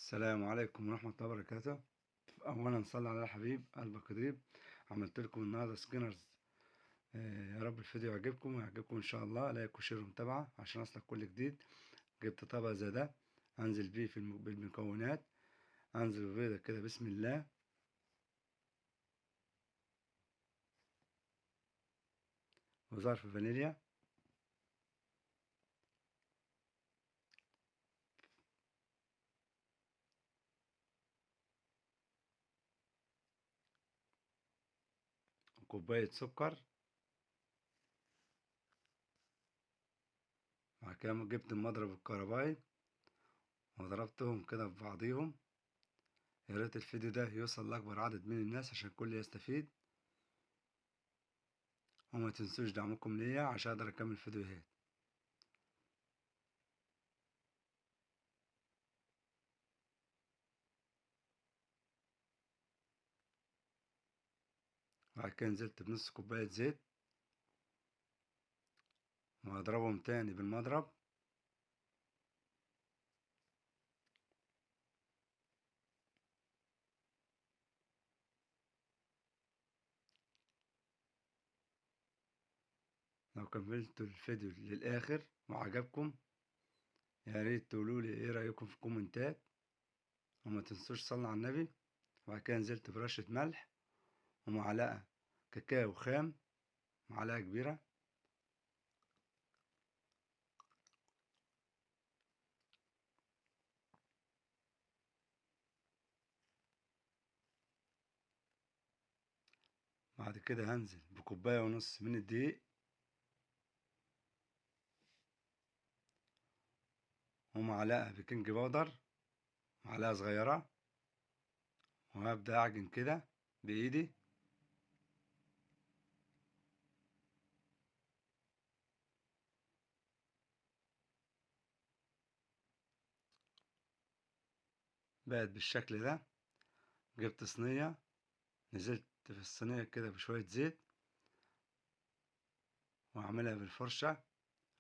السلام عليكم ورحمة الله وبركاته. أولا صلى على الحبيب قلب قريب. عملت لكم النهاردة سكينرز. يا رب الفيديو يعجبكم ويعجبكم إن شاء الله. لايك وشير ومتابعة عشان أصلك كل جديد. جبت طبق زي ده أنزل بيه بالمكونات. أنزل ببيضة كده بسم الله، وظرف فانيليا، وكوباية سكر. بعد كده جبت المضرب الكهربائي وضربتهم كده في بعضيهم. يا ريت الفيديو ده يوصل لأكبر عدد من الناس عشان الكل يستفيد، وما تنسوش دعمكم ليا عشان أقدر أكمل فيديوهات. بعد كده نزلت بنص كوباية زيت وهضربهم تاني بالمضرب. لو كملتوا الفيديو للآخر وعجبكم يا ريت تقولولي ايه رأيكم في الكومنتات، وما تنسوش صلوا على النبي. وبعد كده نزلت برشة ملح ومعلقة كاكاو خام، معلقة كبيرة. بعد كده هنزل بكوباية ونص من الدقيق ومعلقة بيكنج باودر، معلقة صغيرة، وهبدأ أعجن كده بإيدي. بقت بالشكل ده. جبت صينية، نزلت في الصينية كده بشوية زيت وأعملها بالفرشة.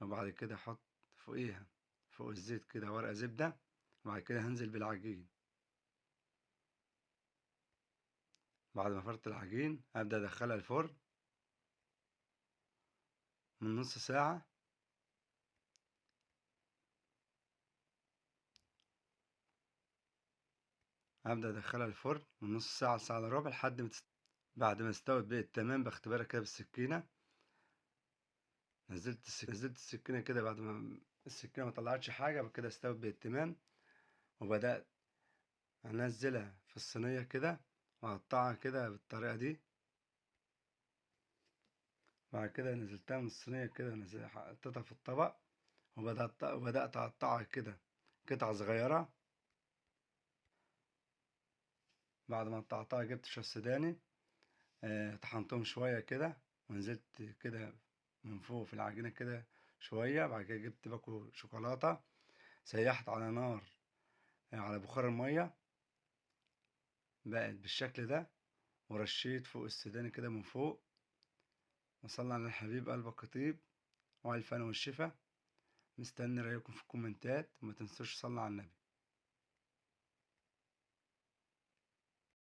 وبعد كده أحط فوقيها فوق الزيت كده ورقة زبدة. وبعد كده هنزل بالعجين. بعد ما فرط العجين أبدأ أدخلها الفرن من نص ساعة. أبدأ أدخلها الفرن من نص ساعة لساعة إلا ربع لحد ما بعد ما استوت بقت تمام بختبرها كده بالسكينة. نزلت السكينة كده بعد ما السكينة ما طلعتش حاجة، بعد كده استوت بقت تمام. وبدأت أنزلها في الصينية كده وأقطعها كده بالطريقة دي. بعد كده نزلتها من الصينية كده حطيتها في الطبق وبدأت أقطعها كده قطع صغيرة. بعد ما قطعتها جبت شوية سوداني، طحنتهم شوية كده ونزلت كده من فوق في العجينة كده شوية. بعد كده جبت باكو شوكولاتة، سيحت على نار على بخار المية. بقت بالشكل ده، ورشيت فوق السوداني كده من فوق. وصلنا على الحبيب قلب القطيب وعلى الفن والشفا. مستني رأيكم في الكومنتات، وما تنسوش صلوا على النبي.